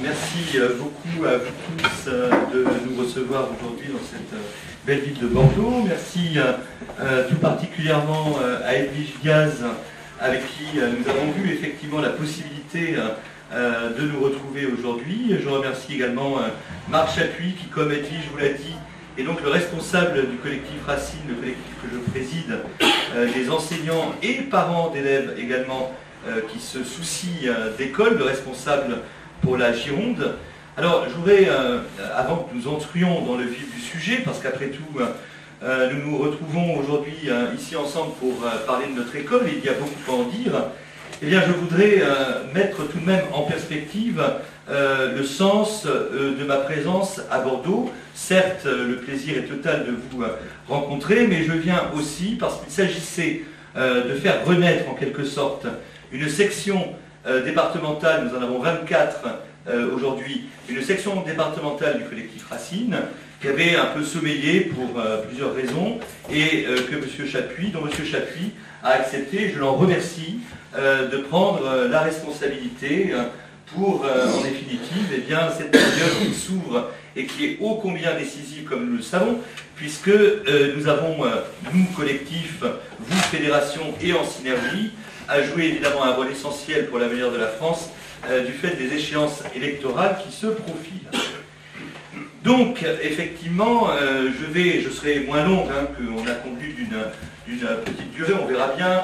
merci beaucoup à vous tous de nous recevoir aujourd'hui dans cette belle ville de Bordeaux. Merci tout particulièrement à Edwige Gaz, avec qui nous avons vu effectivement la possibilité de nous retrouver aujourd'hui. Je remercie également Marc Chapuis qui, comme Edwige vous l'a dit, est donc le responsable du collectif Racine, le collectif que je préside, des enseignants et parents d'élèves également qui se soucient d'école, le responsable pour la Gironde. Alors, je voudrais, avant que nous entrions dans le vif du sujet, parce qu'après tout, nous nous retrouvons aujourd'hui ici ensemble pour parler de notre école, et il y a beaucoup à en dire, eh bien, je voudrais mettre tout de même en perspective le sens de ma présence à Bordeaux. Certes, le plaisir est total de vous rencontrer, mais je viens aussi parce qu'il s'agissait de faire renaître en quelque sorte une section départementale, nous en avons 24 aujourd'hui, une section départementale du collectif Racine, qui avait un peu sommeillé pour plusieurs raisons, et que M. Chapuis, dont M. Chapuis a accepté, je l'en remercie, de prendre la responsabilité pour, en définitive, eh bien, cette période qui s'ouvre et qui est ô combien décisive, comme nous le savons, puisque nous avons, nous, collectif, vous, fédération, et en synergie, à jouer évidemment un rôle essentiel pour l'avenir de la France, du fait des échéances électorales qui se profilent. Donc, effectivement, je serai moins longue, qu'on a convenu d'une petite durée, on verra bien.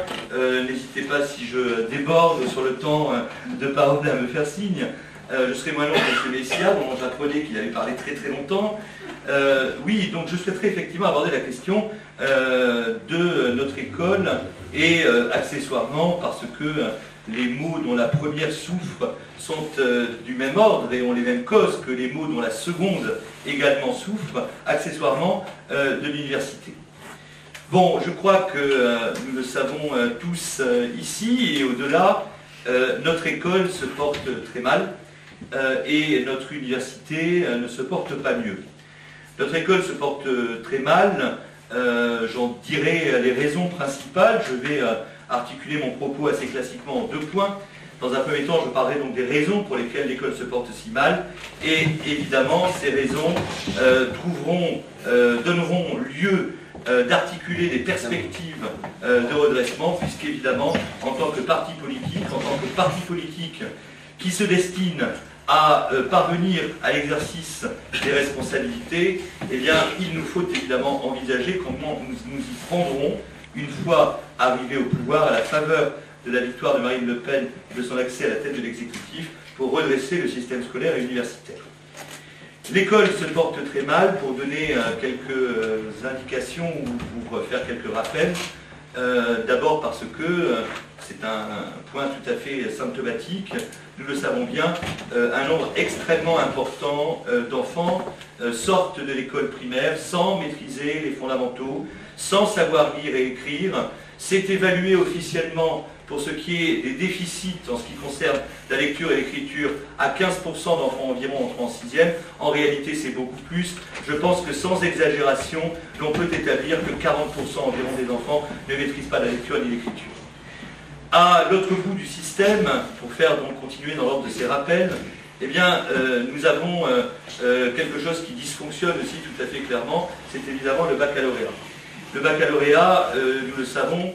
N'hésitez pas, si je déborde sur le temps de parole, à me faire signe. Je serai moins long que M. Messia, dont j'apprenais qu'il avait parlé très très longtemps. Oui, donc je souhaiterais effectivement aborder la question de notre école, et accessoirement, parce que les mots dont la première souffre sont du même ordre et ont les mêmes causes que les mots dont la seconde également souffre, accessoirement, de l'université. Bon, je crois que nous le savons tous ici et au-delà, notre école se porte très mal et notre université ne se porte pas mieux. Notre école se porte très mal, j'en dirai les raisons principales. Je vais articuler mon propos assez classiquement en 2 points. Dans un premier temps, je parlerai donc des raisons pour lesquelles l'école se porte si mal, et évidemment, ces raisons donneront lieu d'articuler des perspectives de redressement, puisqu'évidemment, en tant que parti politique qui se destine à parvenir à l'exercice des responsabilités, eh bien, il nous faut évidemment envisager comment nous y prendrons une fois arrivés au pouvoir, à la faveur de la victoire de Marine Le Pen et de son accès à la tête de l'exécutif, pour redresser le système scolaire et universitaire. L'école se porte très mal, pour donner quelques indications ou pour faire quelques rappels. D'abord parce que c'est un point tout à fait symptomatique, nous le savons bien, un nombre extrêmement important d'enfants sortent de l'école primaire sans maîtriser les fondamentaux, sans savoir lire et écrire. C'est évalué officiellement, pour ce qui est des déficits en ce qui concerne la lecture et l'écriture, à 15% d'enfants environ entrant en 6e. En réalité, c'est beaucoup plus. Je pense que sans exagération, l'on peut établir que 40% environ des enfants ne maîtrisent pas la lecture ni l'écriture. À l'autre bout du système, pour faire donc continuer dans l'ordre de ces rappels, eh bien, nous avons quelque chose qui dysfonctionne aussi tout à fait clairement, c'est évidemment le baccalauréat. Le baccalauréat, nous le savons,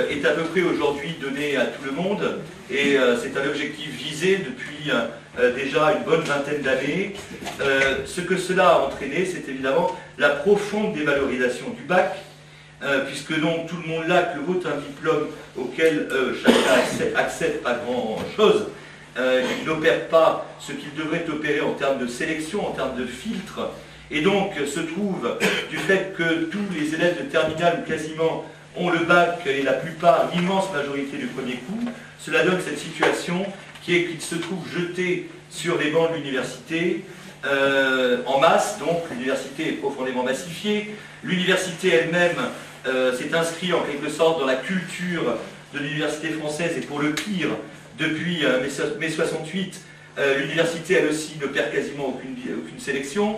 est à peu près aujourd'hui donné à tout le monde, et c'est un objectif visé depuis déjà une bonne vingtaine d'années. Ce que cela a entraîné, c'est évidemment la profonde dévalorisation du bac, puisque donc tout le monde là que vaut un diplôme auquel chacun accède pas grand-chose, il n'opère pas ce qu'il devrait opérer en termes de sélection, en termes de filtre, et donc se trouve du fait que tous les élèves de terminale, ou quasiment, ont le bac, et la plupart, l'immense majorité du premier coup, cela donne cette situation qui est qu'ils se trouvent jetés sur les bancs de l'université en masse. Donc l'université est profondément massifiée, l'université elle-même s'est inscrite en quelque sorte dans la culture de l'université française, et pour le pire, depuis mai 68, l'université elle aussi ne perd quasiment aucune sélection.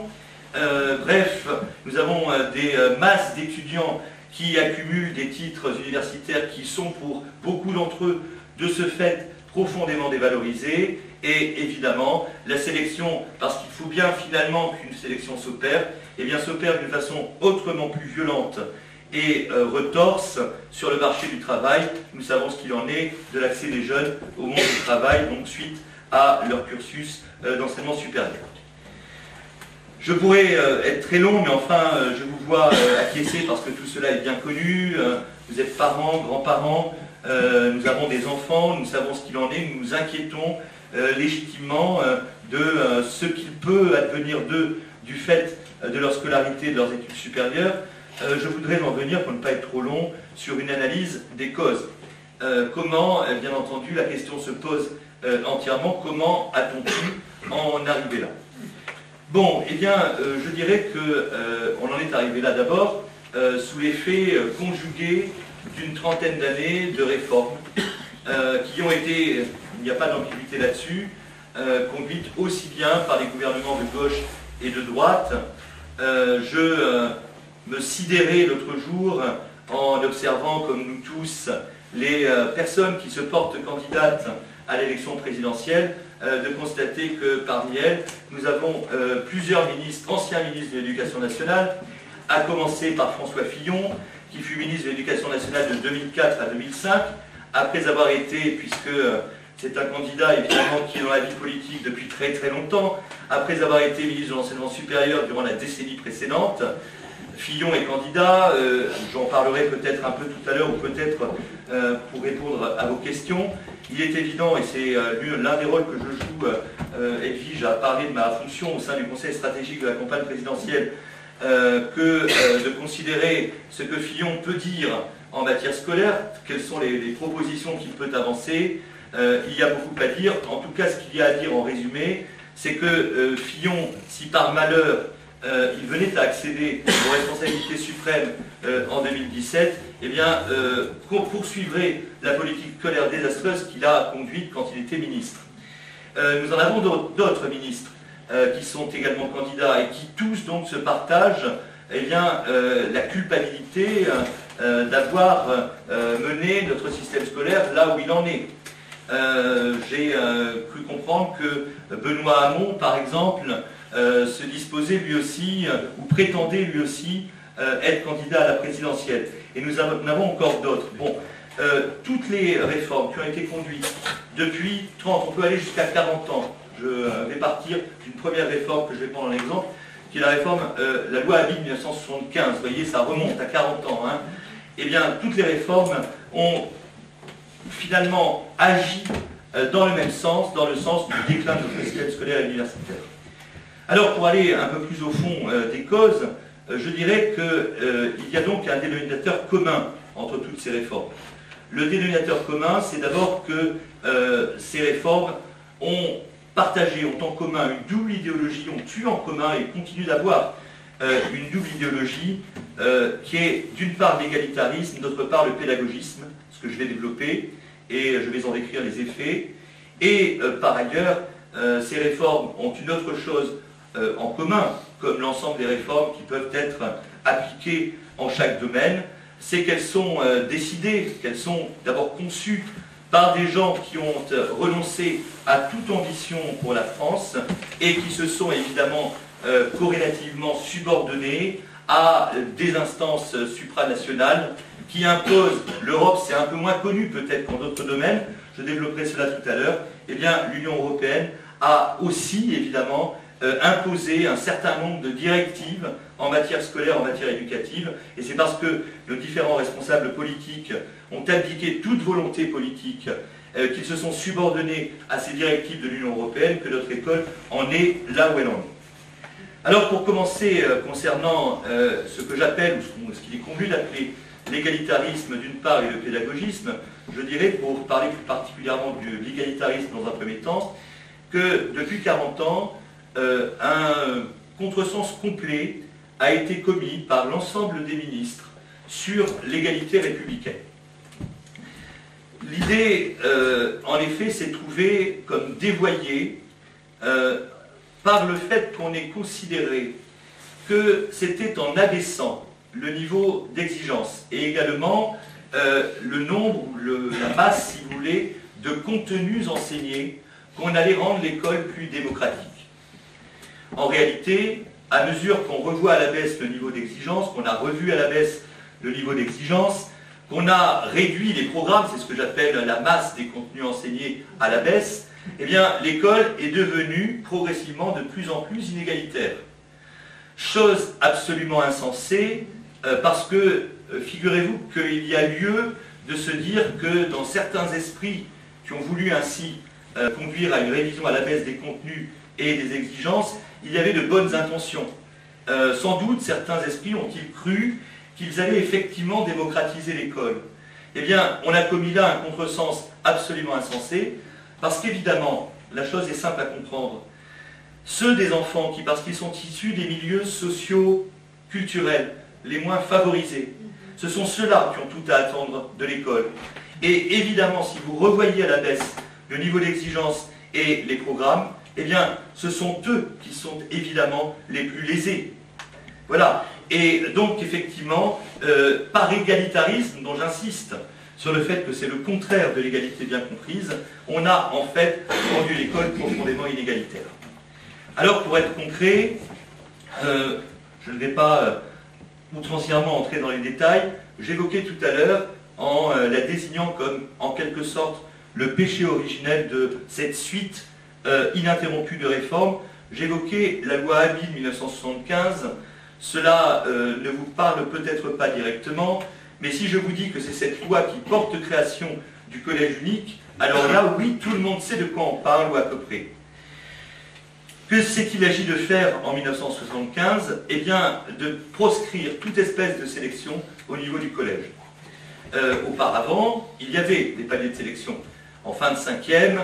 Bref, nous avons des masses d'étudiants qui accumulent des titres universitaires qui sont pour beaucoup d'entre eux, de ce fait, profondément dévalorisée, et évidemment la sélection, parce qu'il faut bien finalement qu'une sélection s'opère, eh bien s'opère d'une façon autrement plus violente et retorse sur le marché du travail. Nous savons ce qu'il en est de l'accès des jeunes au monde du travail, donc suite à leur cursus d'enseignement supérieur. Je pourrais être très long, mais enfin, je vous vois acquiescer parce que tout cela est bien connu. Vous êtes parents, grands-parents, nous avons des enfants, nous savons ce qu'il en est, nous nous inquiétons légitimement de ce qu'il peut advenir d'eux du fait de leur scolarité et de leurs études supérieures. Je voudrais en venir, pour ne pas être trop long, sur une analyse des causes. Comment, bien entendu, la question se pose entièrement, comment a-t-on pu en arriver là? Bon, eh bien, je dirais qu'on en est arrivé là d'abord sous l'effet conjugué d'une trentaine d'années de réformes qui ont été, il n'y a pas d'ambiguïté là-dessus, conduites aussi bien par les gouvernements de gauche et de droite. Je me sidérais l'autre jour en observant, comme nous tous, les personnes qui se portent candidates à l'élection présidentielle, de constater que parmi elles, nous avons plusieurs ministres, anciens ministres de l'Éducation nationale, à commencer par François Fillon, qui fut ministre de l'Éducation nationale de 2004 à 2005, après avoir été, puisque c'est un candidat évidemment qui est dans la vie politique depuis très très longtemps, après avoir été ministre de l'Enseignement supérieur durant la décennie précédente. Fillon est candidat, j'en parlerai peut-être un peu tout à l'heure ou peut-être pour répondre à vos questions. Il est évident, et c'est l'un des rôles que je joue, Edwige a parlé de ma fonction au sein du Conseil stratégique de la campagne présidentielle, que de considérer ce que Fillon peut dire en matière scolaire, quelles sont les propositions qu'il peut avancer. Il y a beaucoup à dire. En tout cas, ce qu'il y a à dire en résumé, c'est que Fillon, si par malheur il venait à accéder aux responsabilités suprêmes en 2017, eh bien, poursuivrait la politique scolaire désastreuse qu'il a conduite quand il était ministre. Nous en avons d'autres ministres qui sont également candidats et qui tous donc se partagent eh bien, la culpabilité d'avoir mené notre système scolaire là où il en est. J'ai cru comprendre que Benoît Hamon, par exemple, se disposait lui aussi, ou prétendait lui aussi, être candidat à la présidentielle. Et nous en avons encore d'autres. Bon, toutes les réformes qui ont été conduites depuis 30, on peut aller jusqu'à 40 ans. Je vais partir d'une première réforme que je vais prendre en exemple, qui est la réforme, la loi Habib 1975. Vous voyez, ça remonte à 40 ans. Hein. Eh bien, toutes les réformes ont finalement agi dans le même sens, dans le sens du déclin de notre système scolaire et universitaire. Alors, pour aller un peu plus au fond des causes, je dirais qu'il y a donc un dénominateur commun entre toutes ces réformes. Le dénominateur commun, c'est d'abord que ces réformes ont partagé, ont en commun une double idéologie, ont eu en commun et continuent d'avoir une double idéologie qui est d'une part l'égalitarisme, d'autre part le pédagogisme, ce que je vais développer, et je vais en décrire les effets. Et par ailleurs, ces réformes ont une autre chose en commun, comme l'ensemble des réformes qui peuvent être appliquées en chaque domaine, c'est qu'elles sont décidées, qu'elles sont d'abord conçues par des gens qui ont renoncé à toute ambition pour la France et qui se sont évidemment corrélativement subordonnés à des instances supranationales qui imposent, l'Europe c'est un peu moins connu peut-être qu'en d'autres domaines, je développerai cela tout à l'heure, eh bien l'Union européenne a aussi évidemment imposé un certain nombre de directives en matière scolaire, en matière éducative, et c'est parce que nos différents responsables politiques ont abdiqué toute volonté politique, qu'ils se sont subordonnés à ces directives de l'Union européenne, que notre école en est là où elle en est. Alors pour commencer, concernant ce que j'appelle, ou ce qu'il est convenu d'appeler l'égalitarisme d'une part et le pédagogisme, je dirais, pour parler plus particulièrement de l'égalitarisme dans un premier temps, que depuis 40 ans, un contresens complet a été commis par l'ensemble des ministres sur l'égalité républicaine. L'idée, en effet, s'est trouvée comme dévoyée par le fait qu'on ait considéré que c'était en abaissant le niveau d'exigence et également le nombre, la masse, si vous voulez, de contenus enseignés qu'on allait rendre l'école plus démocratique. En réalité, à mesure qu'on revoit à la baisse le niveau d'exigence, qu'on a revu à la baisse le niveau d'exigence, qu'on a réduit les programmes, c'est ce que j'appelle la masse des contenus enseignés à la baisse, eh bien, l'école est devenue progressivement de plus en plus inégalitaire. Chose absolument insensée, parce que, figurez-vous qu'il y a lieu de se dire que dans certains esprits qui ont voulu ainsi conduire à une révision à la baisse des contenus et des exigences, il y avait de bonnes intentions. Sans doute, certains esprits ont-ils cru qu'ils allaient effectivement démocratiser l'école. Eh bien, on a commis là un contresens absolument insensé, parce qu'évidemment, la chose est simple à comprendre. Ceux des enfants qui, parce qu'ils sont issus des milieux sociaux, culturels, les moins favorisés, ce sont ceux-là qui ont tout à attendre de l'école. Et évidemment, si vous revoyez à la baisse le niveau d'exigence et les programmes, eh bien, ce sont eux qui sont évidemment les plus lésés. Voilà. Et donc, effectivement, par égalitarisme, dont j'insiste sur le fait que c'est le contraire de l'égalité bien comprise, on a en fait rendu l'école profondément inégalitaire. Alors, pour être concret, je ne vais pas outrancièrement entrer dans les détails, j'évoquais tout à l'heure, en la désignant comme, en quelque sorte, le péché originel de cette suite ininterrompue de réformes, j'évoquais la loi Habib 1975. Cela ne vous parle peut-être pas directement, mais si je vous dis que c'est cette loi qui porte création du collège unique, alors là, oui, tout le monde sait de quoi on parle, ou à peu près. Que s'est-il agi de faire en 1975? Eh bien, de proscrire toute espèce de sélection au niveau du collège. Auparavant, il y avait des paliers de sélection. En fin de cinquième,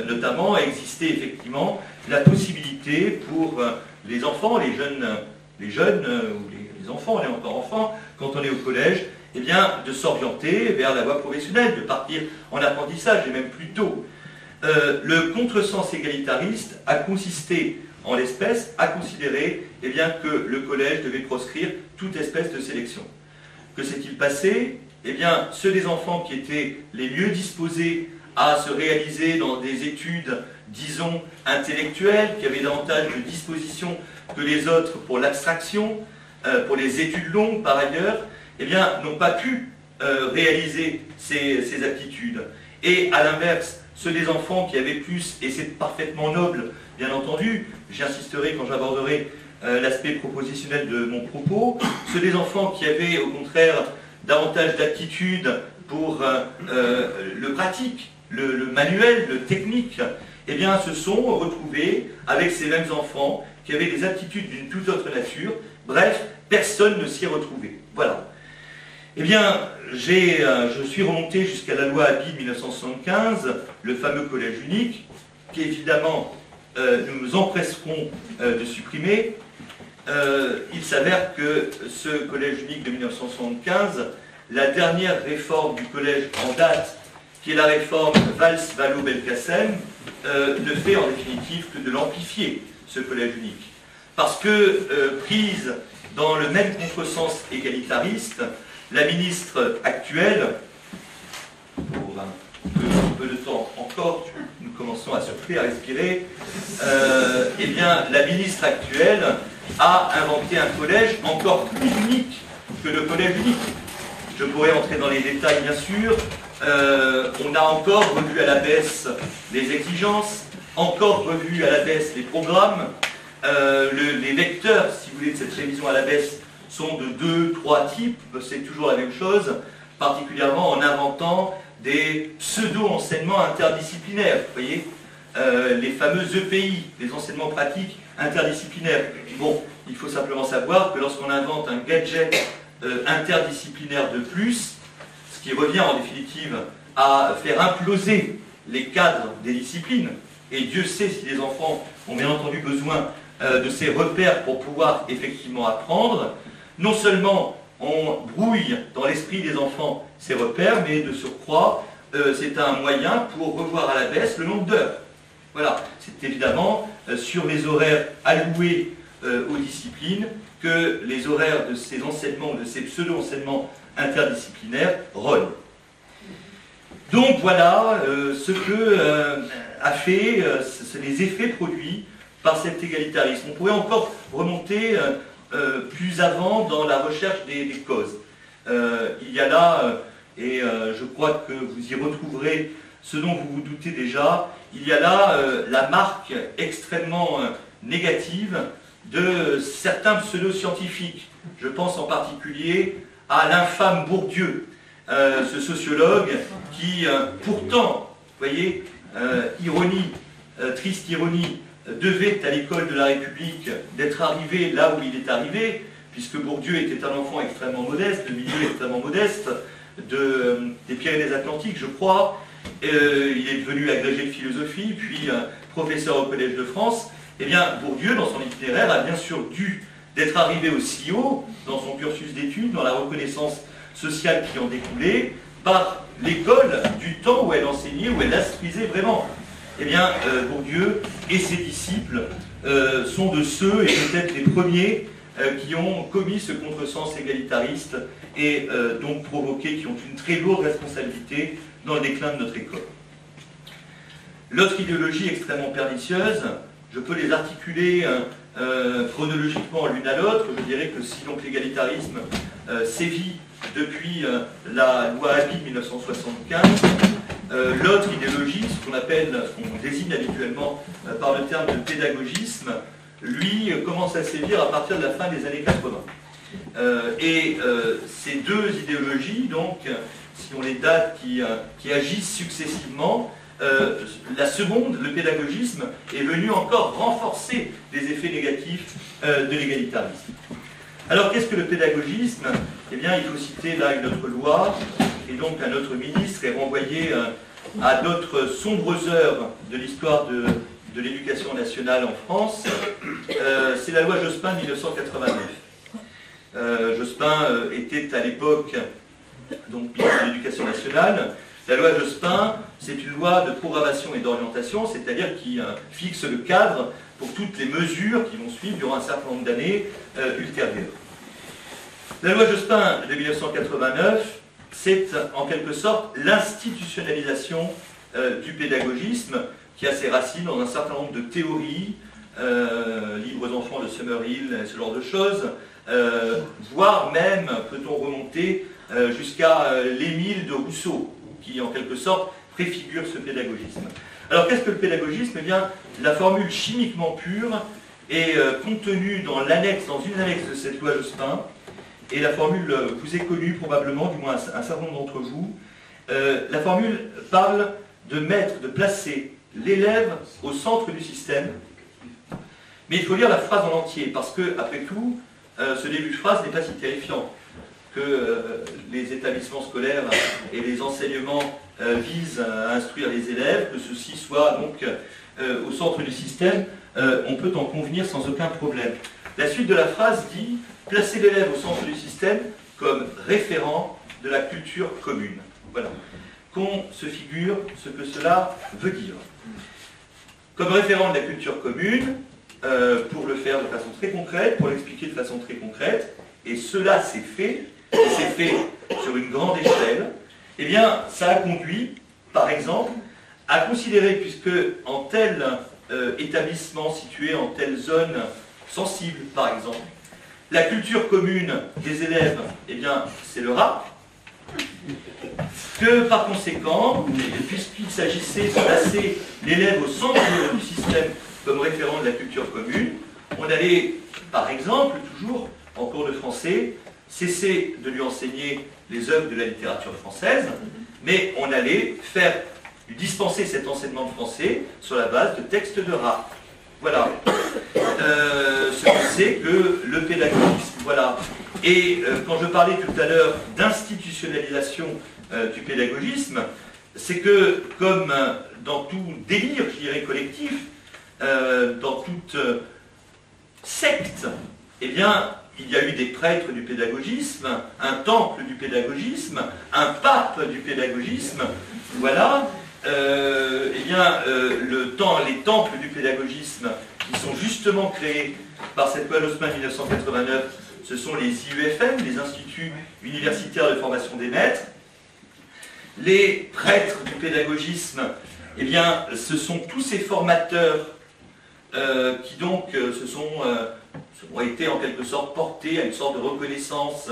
notamment, existait effectivement la possibilité pour les enfants, les jeunes ou les enfants, on est encore enfants, quand on est au collège, eh bien, de s'orienter vers la voie professionnelle, de partir en apprentissage, et même plus tôt. Le contresens égalitariste a consisté, en l'espèce, à considérer eh bien, que le collège devait proscrire toute espèce de sélection. Que s'est-il passé? Eh bien, ceux des enfants qui étaient les mieux disposés à se réaliser dans des études, disons, intellectuelles, qui avaient davantage de disposition que les autres pour l'abstraction, pour les études longues par ailleurs, eh bien, n'ont pas pu réaliser ces aptitudes. Et à l'inverse, ceux des enfants qui avaient plus, et c'est parfaitement noble, bien entendu, j'insisterai quand j'aborderai l'aspect propositionnel de mon propos, ceux des enfants qui avaient au contraire davantage d'aptitude pour le pratique, le manuel, le technique, eh bien se sont retrouvés avec ces mêmes enfants qui avaient des aptitudes d'une toute autre nature. Bref, personne ne s'y est retrouvé. Voilà. Eh bien, je suis remonté jusqu'à la loi Habib 1975, le fameux collège unique, qui évidemment nous nous empresserons de supprimer. Il s'avère que ce collège unique de 1975, la dernière réforme du collège en date, qui est la réforme Valls-Vallaud-Belkacem, ne fait en définitive que de l'amplifier, ce collège unique. Parce que, prise dans le même contresens égalitariste, la ministre actuelle, pour un peu de temps encore, nous commençons à souffler, à respirer, eh bien, la ministre actuelle a inventé un collège encore plus unique que le collège unique. Je pourrais entrer dans les détails, bien sûr. On a encore revu à la baisse les exigences, encore revu à la baisse les programmes. Les vecteurs, si vous voulez, de cette révision à la baisse sont de 2-3 types, c'est toujours la même chose, particulièrement en inventant des pseudo-enseignements interdisciplinaires, vous voyez, les fameux EPI, les enseignements pratiques interdisciplinaires. Bon, il faut simplement savoir que lorsqu'on invente un gadget interdisciplinaire de plus, ce qui revient en définitive à faire imploser les cadres des disciplines, et Dieu sait si les enfants ont bien entendu besoin de ces repères pour pouvoir effectivement apprendre, non seulement on brouille dans l'esprit des enfants ces repères, mais de surcroît, c'est un moyen pour revoir à la baisse le nombre d'heures. Voilà, c'est évidemment sur les horaires alloués aux disciplines que les horaires de ces enseignements, de ces pseudo-enseignements interdisciplinaires rognent. Donc voilà ce que a fait les effets produits par cet égalitarisme. On pourrait encore remonter plus avant dans la recherche des causes. Il y a là, et je crois que vous y retrouverez ce dont vous vous doutez déjà, il y a là la marque extrêmement négative de certains pseudo-scientifiques. Je pense en particulier à l'infâme Bourdieu, ce sociologue qui, pourtant, vous voyez, ironie, triste ironie, devait à l'école de la République d'être arrivé là où il est arrivé, puisque Bourdieu était un enfant extrêmement modeste, de milieu extrêmement modeste, des Pyrénées-Atlantiques, je crois. Il est devenu agrégé de philosophie, puis professeur au Collège de France. Eh bien, Bourdieu, dans son itinéraire, a bien sûr dû d'être arrivé aussi haut dans son cursus d'études, dans la reconnaissance sociale qui en découlait, par l'école du temps où elle enseignait, où elle instruisait vraiment. Eh bien, Bourdieu et ses disciples sont de ceux, et peut-être les premiers, qui ont commis ce contresens égalitariste et donc provoqué, qui ont une très lourde responsabilité dans le déclin de notre école. L'autre idéologie extrêmement pernicieuse, je peux les articuler chronologiquement l'une à l'autre. Je dirais que si donc l'égalitarisme sévit depuis la loi Abi de 1975, l'autre idéologie, ce qu'on désigne habituellement par le terme de pédagogisme, lui commence à sévir à partir de la fin des années 80. Ces deux idéologies, donc, si on les date, qui agissent successivement, la seconde, le pédagogisme, est venu encore renforcer les effets négatifs de l'égalitarisme. Alors qu'est-ce que le pédagogisme? Eh bien, il faut citer là une autre loi, et donc un autre ministre est renvoyé à d'autres sombres heures de l'histoire de l'éducation nationale en France. C'est la loi Jospin de 1989. Jospin était à l'époque donc ministre de l'Éducation nationale. La loi Jospin, c'est une loi de programmation et d'orientation, c'est-à-dire qui fixe le cadre pour toutes les mesures qui vont suivre durant un certain nombre d'années ultérieures. La loi Jospin de 1989, c'est en quelque sorte l'institutionnalisation du pédagogisme qui a ses racines dans un certain nombre de théories, Livres enfants de Summerhill, ce genre de choses, voire même, peut-on remonter jusqu'à l'Émile de Rousseau, qui en quelque sorte préfigure ce pédagogisme. Alors qu'est-ce que le pédagogisme? Eh bien, la formule chimiquement pure est contenue dans une annexe de cette loi Jospin, et la formule vous est connue probablement, du moins un certain nombre d'entre vous. La formule parle de placer l'élève au centre du système, mais il faut lire la phrase en entier, parce que, après tout, ce début de phrase n'est pas si terrifiant. Que les établissements scolaires et les enseignements visent à instruire les élèves, que ceci soit donc au centre du système, on peut en convenir sans aucun problème. La suite de la phrase dit « Placer l'élève au centre du système comme référent de la culture commune ». Voilà. Qu'on se figure ce que cela veut dire. Comme référent de la culture commune, pour le faire de façon très concrète, pour l'expliquer de façon très concrète, et cela s'est fait, et c'est fait sur une grande échelle, eh bien, ça a conduit, par exemple, à considérer, puisque en tel établissement situé en telle zone sensible, par exemple, la culture commune des élèves, eh bien, c'est le rap, que par conséquent, puisqu'il s'agissait de placer l'élève au centre du système comme référent de la culture commune, on allait, par exemple, toujours en cours de français, cesser de lui enseigner les œuvres de la littérature française, mais on allait lui dispenser cet enseignement de français sur la base de textes de rap. Voilà. Ce que c'est que le pédagogisme. Voilà. Et quand je parlais tout à l'heure d'institutionnalisation du pédagogisme, c'est que, comme dans tout délire, je dirais, collectif, dans toute secte, eh bien, il y a eu des prêtres du pédagogisme, un temple du pédagogisme, un pape du pédagogisme, voilà. Eh bien, les temples du pédagogisme qui sont justement créés par cette loi Jospin 1989, ce sont les IUFM, les Instituts Universitaires de Formation des Maîtres. les prêtres du pédagogisme, eh bien, ce sont tous ces formateurs qui donc ont été en quelque sorte portés à une sorte de reconnaissance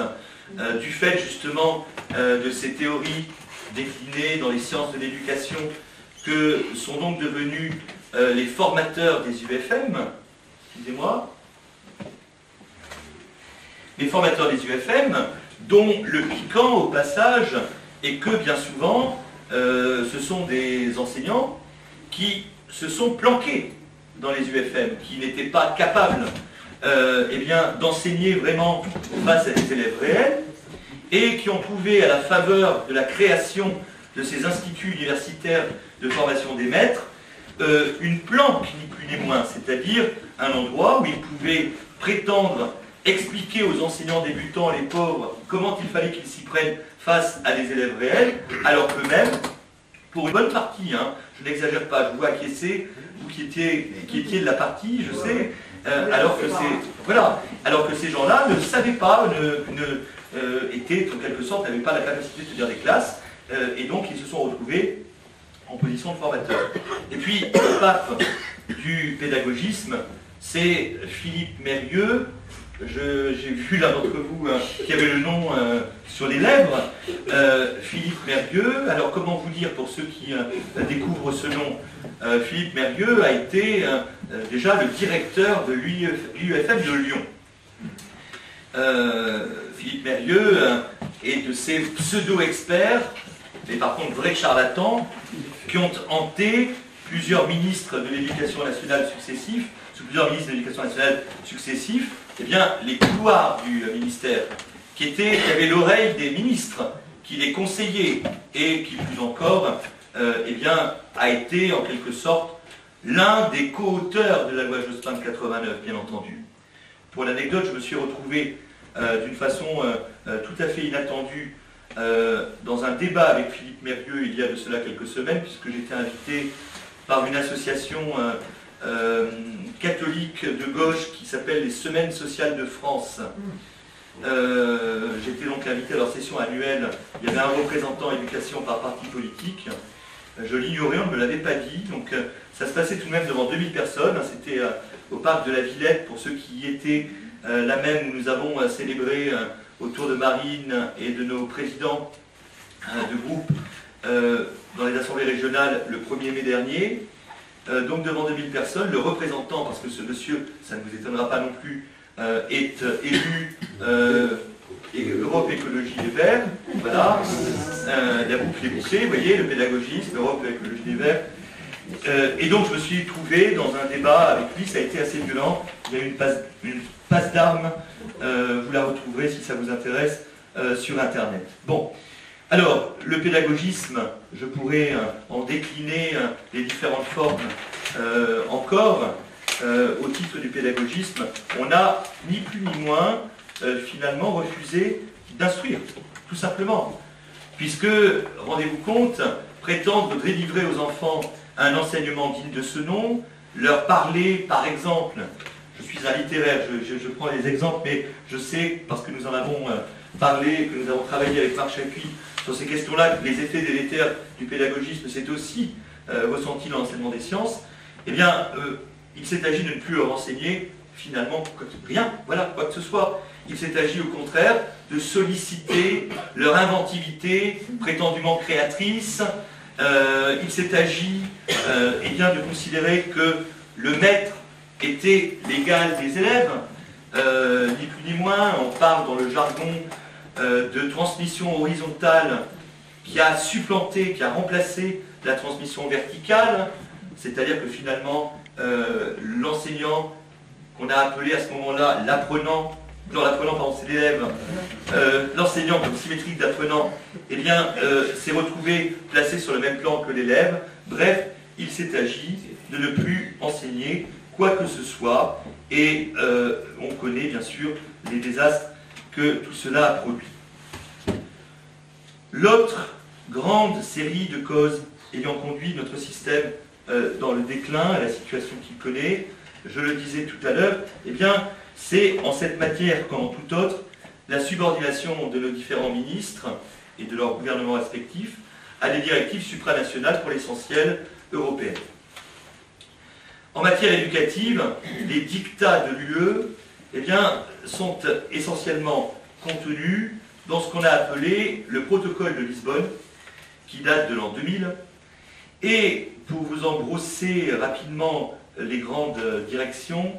du fait justement de ces théories déclinées dans les sciences de l'éducation que sont donc devenus les formateurs des UFM. Excusez-moi. Les formateurs des UFM, dont le piquant au passage est que bien souvent ce sont des enseignants qui se sont planqués dans les UFM, qui n'étaient pas capables eh bien, d'enseigner vraiment face à des élèves réels, et qui ont trouvé à la faveur de la création de ces instituts universitaires de formation des maîtres une planque, ni plus ni moins, c'est-à-dire un endroit où ils pouvaient prétendre expliquer aux enseignants débutants, les pauvres, comment il fallait qu'ils s'y prennent face à des élèves réels, alors qu'eux-mêmes, pour une bonne partie, hein, je n'exagère pas, je vous vois acquiescer, vous qui étiez de la partie, je sais, alors que ces gens-là ne savaient pas, étaient en quelque sorte, n'avaient pas la capacité de tenir des classes, et donc ils se sont retrouvés en position de formateur. Et puis, le pape du pédagogisme, c'est Philippe Mérieux. J'ai vu l'un d'entre vous qui avait le nom sur les lèvres, Philippe Mérieux. Alors comment vous dire pour ceux qui découvrent ce nom, Philippe Mérieux a été déjà le directeur de l'UFM de Lyon. Philippe Mérieux est de ces pseudo-experts, mais par contre vrais charlatans, qui ont hanté plusieurs ministres de l'Éducation nationale successifs, eh bien, les couloirs du ministère, qui avaient l'oreille des ministres, qui les conseillaient, et qui, plus encore, eh bien, a été, en quelque sorte, l'un des co-auteurs de la loi Jospin de 89, bien entendu. Pour l'anecdote, je me suis retrouvé d'une façon tout à fait inattendue dans un débat avec Philippe Mérieux il y a de cela quelques semaines, puisque j'étais invité par une association catholique de gauche qui s'appelle les Semaines sociales de France. J'étais donc invité à leur session annuelle. Il y avait un représentant éducation par parti politique. Je l'ignorais, on ne me l'avait pas dit. Donc ça se passait tout de même devant 2000 personnes. C'était au parc de la Villette, pour ceux qui y étaient, là même où nous avons célébré autour de Marine et de nos présidents de groupe dans les assemblées régionales le 1er mai dernier. Donc devant 2000 personnes, le représentant, parce que ce monsieur, ça ne vous étonnera pas non plus, est élu Europe Écologie Les Verts, voilà, la boucle est bouclée, vous voyez, le pédagogisme, Europe Écologie Les Verts. Et donc je me suis trouvé dans un débat avec lui, ça a été assez violent, il y a eu une passe d'armes, vous la retrouverez si ça vous intéresse sur Internet. Bon. Alors, le pédagogisme, je pourrais en décliner les différentes formes encore. Au titre du pédagogisme, on a ni plus ni moins finalement refusé d'instruire, tout simplement. Puisque, rendez-vous compte, prétendre délivrer aux enfants un enseignement digne de ce nom, leur parler, par exemple, je suis un littéraire, je prends des exemples, mais je sais, parce que nous en avons parlé, que nous avons travaillé avec Marc Chapuis, sur ces questions-là, les effets délétères du pédagogisme, c'est aussi ressenti dans l'enseignement des sciences, eh bien, il s'est agi de ne plus leur enseigner, finalement, rien, voilà, quoi que ce soit. Il s'est agi, au contraire, de solliciter leur inventivité, prétendument créatrice. Il s'est agi, eh bien, de considérer que le maître était l'égal des élèves, ni plus ni moins. On parle dans le jargon de transmission horizontale qui a supplanté, qui a remplacé la transmission verticale, c'est-à-dire que finalement l'enseignant qu'on a appelé à ce moment-là l'apprenant, pardon, c'est l'élève, l'enseignant comme symétrique d'apprenant, eh bien s'est retrouvé placé sur le même plan que l'élève. Bref, il s'est agi de ne plus enseigner quoi que ce soit, et on connaît bien sûr les désastres que tout cela a produit. L'autre grande série de causes ayant conduit notre système dans le déclin, à la situation qu'il connaît, je le disais tout à l'heure, eh bien, c'est en cette matière, comme en toute autre, la subordination de nos différents ministres et de leurs gouvernements respectifs à des directives supranationales, pour l'essentiel européennes. En matière éducative, les dictats de l'UE sont essentiellement contenus dans ce qu'on a appelé le protocole de Lisbonne, qui date de l'an 2000. Et pour vous en brosser rapidement les grandes directions,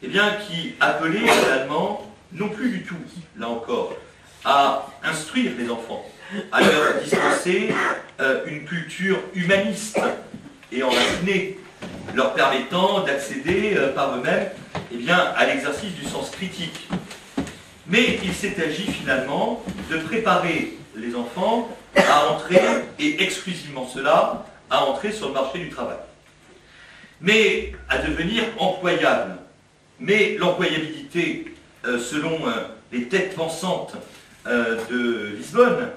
qui appelait finalement, non plus du tout, là encore, à instruire les enfants, à leur dispenser une culture humaniste et enracinée, leur permettant d'accéder par eux-mêmes à l'exercice du sens critique. Mais il s'est agi finalement de préparer les enfants à entrer, et exclusivement cela, à entrer sur le marché du travail. Mais à devenir employables. Mais l'employabilité, selon les têtes pensantes de Lisbonne,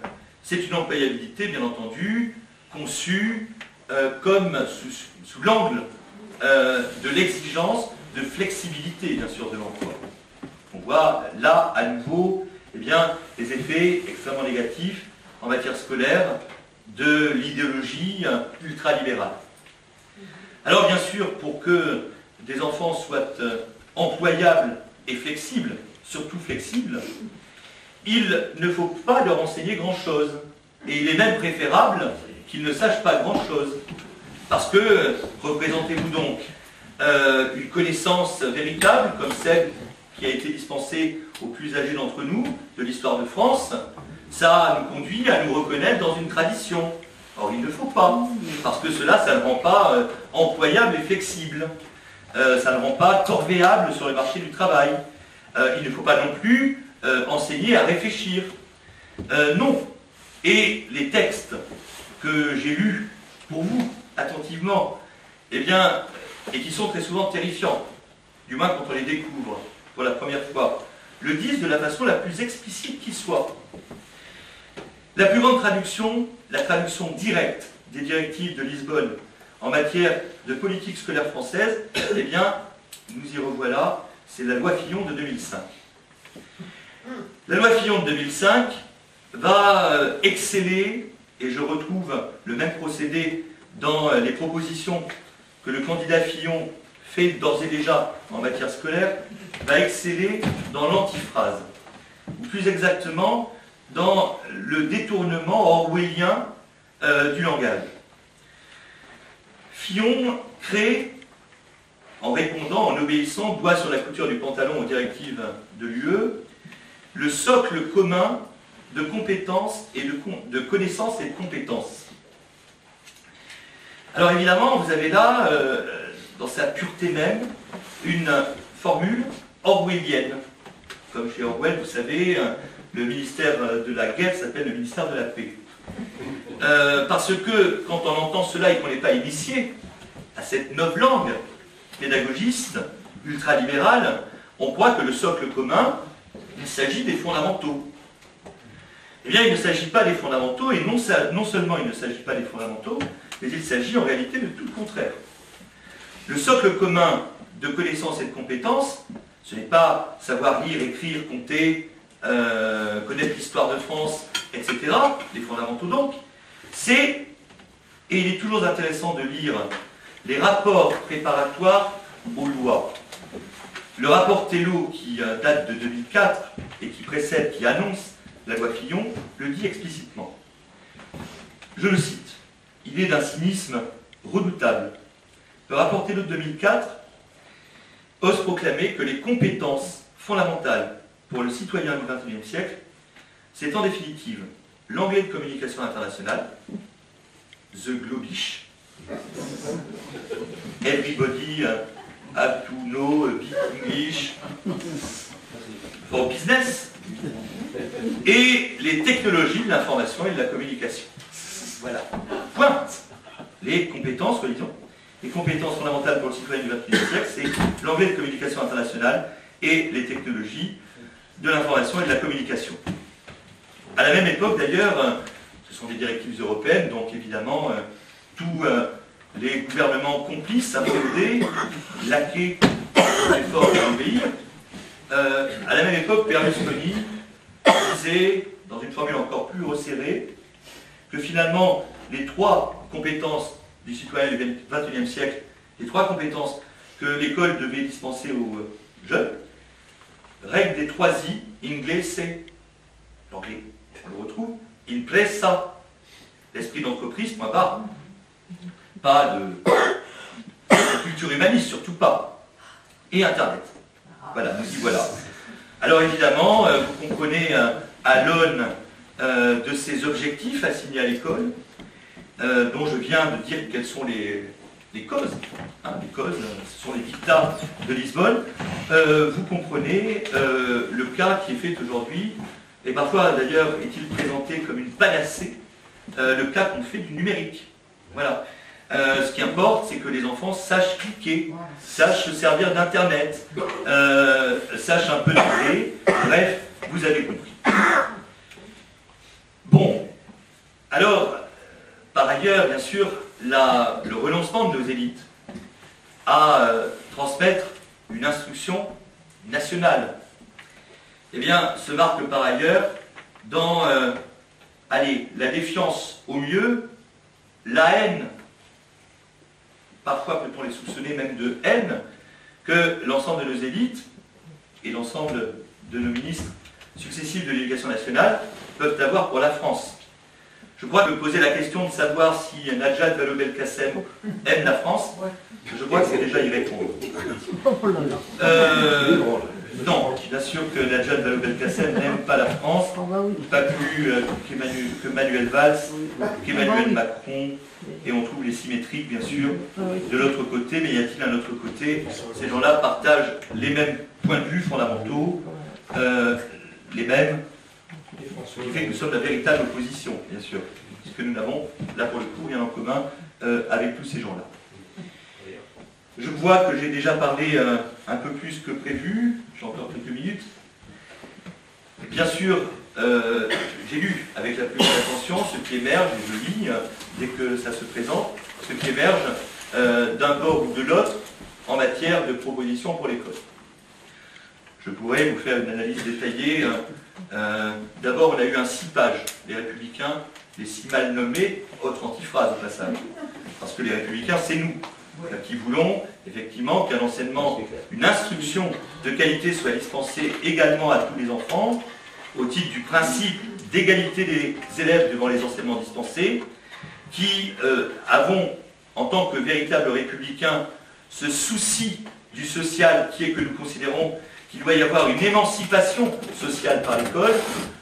c'est une employabilité, bien entendu, conçue comme sous l'angle de l'exigence de flexibilité, bien sûr, de l'emploi. On voit là, à nouveau, les effets extrêmement négatifs en matière scolaire de l'idéologie ultralibérale. Alors, bien sûr, pour que des enfants soient employables et flexibles, surtout flexibles, il ne faut pas leur enseigner grand-chose. Et il est même préférable qu'ils ne sachent pas grand-chose. Parce que, représentez-vous donc une connaissance véritable, comme celle qui a été dispensée aux plus âgés d'entre nous, de l'histoire de France, ça nous conduit à nous reconnaître dans une tradition. Or, il ne faut pas, parce que cela, ça ne rend pas employable et flexible. Ça ne rend pas corvéable sur le marché du travail. Il ne faut pas non plus enseigner à réfléchir. Non. Et les textes que j'ai lus pour vous, attentivement, et qui sont très souvent terrifiants, du moins quand on les découvre pour la première fois, le disent de la façon la plus explicite qui soit. La plus grande traduction, la traduction directe des directives de Lisbonne en matière de politique scolaire française, nous y revoilà, c'est la loi Fillon de 2005. La loi Fillon de 2005 va exceller, et je retrouve le même procédé dans les propositions que le candidat Fillon fait d'ores et déjà en matière scolaire, va exceller dans l'antiphrase, ou plus exactement dans le détournement orwellien du langage. Fillon crée, en répondant, en obéissant, doigt sur la couture du pantalon aux directives de l'UE, le socle commun de compétences et de connaissances et de compétences. Alors évidemment, vous avez là, dans sa pureté même, une formule orwellienne. Comme chez Orwell, vous savez, le ministère de la guerre s'appelle le ministère de la paix. Parce que quand on entend cela et qu'on n'est pas initié à cette novlangue pédagogiste, ultralibérale, on croit que le socle commun, il s'agit des fondamentaux. Eh bien, il ne s'agit pas des fondamentaux, et non seulement il ne s'agit pas des fondamentaux, mais il s'agit en réalité de tout le contraire. Le socle commun de connaissances et de compétences, ce n'est pas savoir lire, écrire, compter, connaître l'histoire de France, etc., les fondamentaux donc, c'est, et il est toujours intéressant de lire les rapports préparatoires aux lois. Le rapport Tello, qui date de 2004 et qui précède, qui annonce la loi Fillon, le dit explicitement. Je le cite. Il est d'un cynisme redoutable. Le rapport Tello de 2004 ose proclamer que les compétences fondamentales pour le citoyen du XXIe siècle, c'est en définitive l'anglais de communication internationale, the globish, everybody have to know a bit English for business, et les technologies de l'information et de la communication. Voilà. Point. Les compétences, relisons. Les compétences fondamentales pour le citoyen du XXIe siècle, c'est l'anglais de communication internationale et les technologies de l'information et de la communication. À la même époque, d'ailleurs, ce sont des directives européennes, donc évidemment, tous les gouvernements complices appréhendaient laquer l'effort d'un pays. À la même époque, Berlusconi disait, dans une formule encore plus resserrée, que finalement, les 3 compétences du citoyen du XXIe siècle, les 3 compétences que l'école devait dispenser aux jeunes, règle des 3 I, inglese, l'anglais, on le retrouve, impresa, l'esprit d'entreprise, point barre. Pas de culture humaniste, surtout pas. Et Internet. Voilà, nous y voilà. Alors évidemment, vous comprenez à l'aune de ces objectifs assignés à l'école, dont je viens de dire quelles sont les causes. Les causes, ce sont les dictats de Lisbonne. Vous comprenez le cas qui est fait aujourd'hui, et parfois d'ailleurs est-il présenté comme une panacée, le cas qu'on fait du numérique. Voilà. Ce qui importe, c'est que les enfants sachent cliquer, sachent se servir d'Internet, sachent un peu parler. Bref, vous avez compris. Bon, alors, par ailleurs, bien sûr, le renoncement de nos élites à transmettre une instruction nationale, eh bien, se marque par ailleurs dans, la défiance au mieux, la haine, parfois peut-on les soupçonner même de haine, que l'ensemble de nos élites et l'ensemble de nos ministres successifs de l'éducation nationale peuvent avoir pour la France. Je crois que poser la question de savoir si Najat Vallaud-Belkacem aime la France, je crois que c'est déjà y répondre. Non, bien sûr que Najat Vallaud-Belkacem n'aime pas la France, pas plus que Manuel Valls, qu'Emmanuel Macron, et on trouve les symétriques, bien sûr, de l'autre côté, mais y a-t-il un autre côté? Ces gens-là partagent les mêmes points de vue fondamentaux, les mêmes, ce qui fait que nous sommes la véritable opposition, bien sûr, puisque nous n'avons, là pour le coup, rien en commun avec tous ces gens-là. Je vois que j'ai déjà parlé un peu plus que prévu, j'ai encore quelques minutes. Bien sûr, j'ai lu avec la plus grande attention ce qui émerge, et je lis dès que ça se présente, ce qui émerge d'un bord ou de l'autre en matière de propositions pour l'école. Je pourrais vous faire une analyse détaillée. D'abord, on a eu un 6 pages, les Républicains, les 6 mal nommés, autre antiphrase au passage. Parce que les Républicains, c'est nous, qui voulons effectivement qu'un enseignement, une instruction de qualité soit dispensée également à tous les enfants, au titre du principe d'égalité des élèves devant les enseignements dispensés, qui avons, en tant que véritables républicains, ce souci du social qui est que nous considérons qu'il doit y avoir une émancipation sociale par l'école.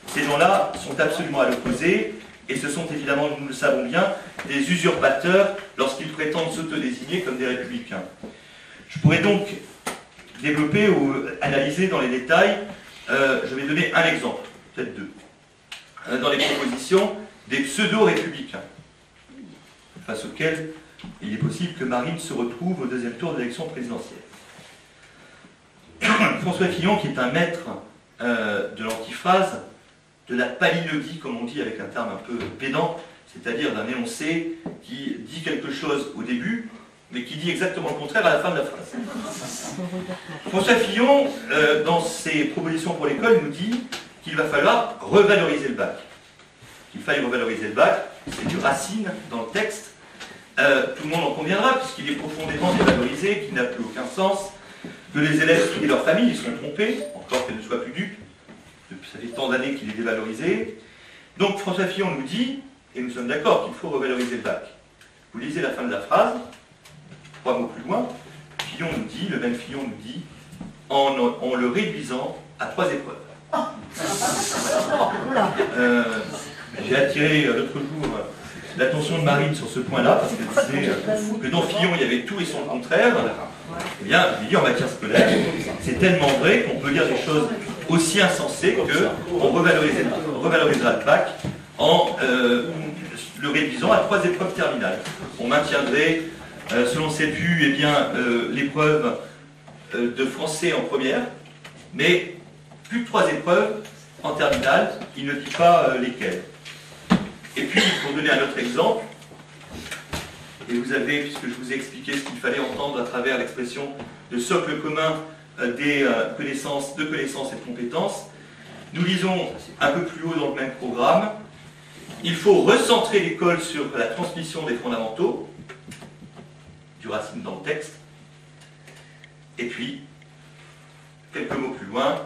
Ces gens-là sont absolument à l'opposé, et ce sont évidemment, nous le savons bien, des usurpateurs lorsqu'ils prétendent s'autodésigner comme des républicains. Je pourrais donc développer ou analyser dans les détails, je vais donner un exemple, peut-être 2, dans les propositions des pseudo-républicains, face auxquels il est possible que Marine se retrouve au 2e tour de l'élection présidentielle. François Fillon, qui est un maître de l'antiphrase, de la palinodie, comme on dit avec un terme un peu pédant, c'est-à-dire d'un énoncé qui dit quelque chose au début, mais qui dit exactement le contraire à la fin de la phrase. François Fillon, dans ses propositions pour l'école, nous dit qu'il va falloir revaloriser le bac. Qu'il faille revaloriser le bac, c'est du Racine dans le texte. Tout le monde en conviendra, puisqu'il est profondément dévalorisé, qu'il n'a plus aucun sens, que les élèves et leurs familles sont trompés, encore qu'elles ne soient plus dupes. Ça fait tant d'années qu'il est dévalorisé. Donc François Fillon nous dit, et nous sommes d'accord qu'il faut revaloriser le bac. Vous lisez la fin de la phrase, 3 mots plus loin, Fillon nous dit, le même Fillon nous dit, en le réduisant à 3 épreuves. J'ai attiré l'autre jour l'attention de Marine sur ce point-là, parce qu'elle disait que dans Fillon il y avait tout et son contraire. Eh bien, je lui dis en matière scolaire, c'est tellement vrai qu'on peut dire des choses aussi insensées qu'on revalorisera le bac en le réduisant à 3 épreuves terminales. On maintiendrait, selon cette vue, eh bien, l'épreuve de français en première, mais plus que 3 épreuves en terminale, il ne dit pas lesquelles. Et puis, pour donner un autre exemple, et vous avez, puisque je vous ai expliqué ce qu'il fallait entendre à travers l'expression de socle commun des connaissances et de compétences, nous lisons un peu plus haut dans le même programme il faut recentrer l'école sur la transmission des fondamentaux, du Racine dans le texte, et puis, quelques mots plus loin,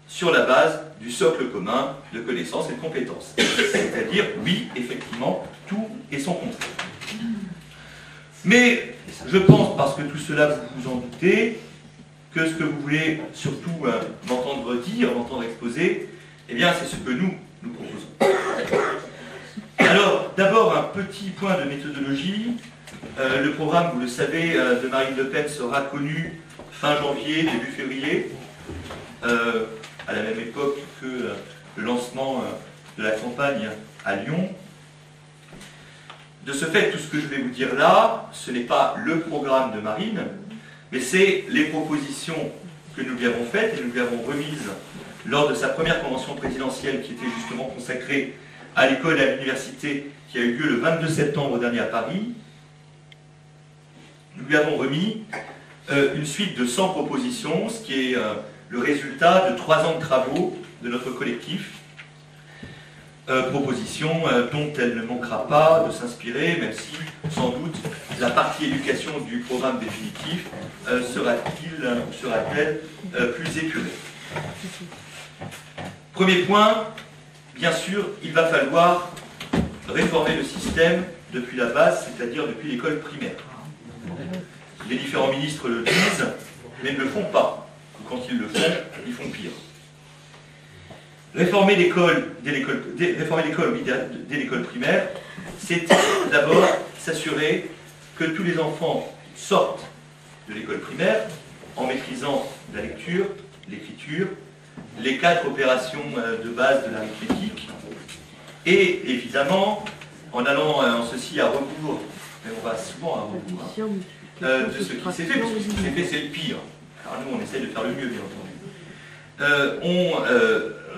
sur la base du socle commun de connaissances et de compétences. C'est-à-dire, oui, effectivement, tout et son contraire. Mais je pense, parce que tout cela, vous vous en doutez, que ce que vous voulez surtout m'entendre dire, m'entendre exposer, eh bien, c'est ce que nous proposons. Alors, d'abord, un petit point de méthodologie. Le programme, vous le savez, de Marine Le Pen sera connu fin janvier, début février, à la même époque que le lancement de la campagne à Lyon. De ce fait, tout ce que je vais vous dire là, ce n'est pas le programme de Marine, mais c'est les propositions que nous lui avons faites et nous lui avons remises lors de sa première convention présidentielle qui était justement consacrée à l'école et à l'université qui a eu lieu le 22 septembre dernier à Paris. Nous lui avons remis une suite de 100 propositions, ce qui est le résultat de 3 ans de travaux de notre collectif. Propositions dont elle ne manquera pas de s'inspirer, même si, sans doute, la partie éducation du programme définitif sera-t-elle plus épurée. Premier point, bien sûr, il va falloir réformer le système depuis la base, c'est-à-dire depuis l'école primaire. Les différents ministres le disent, mais ne le font pas. Ou quand ils le font, ils font pire. Réformer l'école dès l'école primaire, c'est d'abord s'assurer que tous les enfants sortent de l'école primaire en maîtrisant la lecture, l'écriture, les 4 opérations de base de l'arithmétique, et évidemment, en allant en ceci à rebours, mais on va souvent à rebours, de ce qui s'est fait, parce que ce qui s'est fait, c'est le pire. Alors nous, on essaie de faire le mieux, bien entendu. On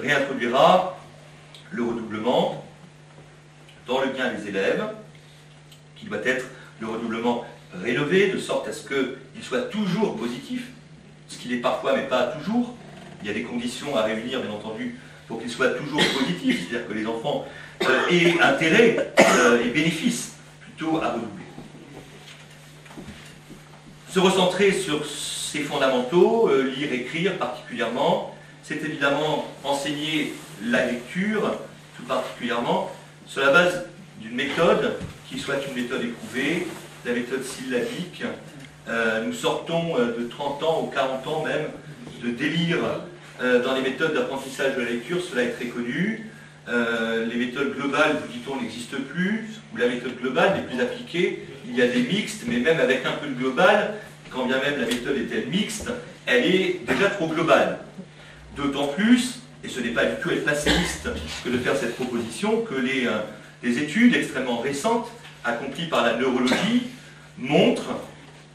réintroduira le redoublement dans le bien des élèves, qui doit être le redoublement rénové, de sorte à ce qu'il soit toujours positif, ce qu'il est parfois, mais pas toujours. Il y a des conditions à réunir, bien entendu, pour qu'il soit toujours positif, c'est-à-dire que les enfants aient intérêt et bénéfice plutôt à redoubler. Se recentrer sur ces fondamentaux, lire, écrire particulièrement, c'est évidemment enseigner la lecture, tout particulièrement, sur la base d'une méthode qui soit une méthode éprouvée, la méthode syllabique. Nous sortons de 30 ans ou 40 ans même de délire dans les méthodes d'apprentissage de la lecture, cela est très connu. Les méthodes globales, vous dit-on, n'existent plus, ou la méthode globale n'est plus appliquée. Il y a des mixtes, mais même avec un peu de global, quand bien même la méthode est-elle mixte, elle est déjà trop globale. D'autant plus, et ce n'est pas du tout être passéiste que de faire cette proposition, que les études extrêmement récentes, accomplies par la neurologie, montrent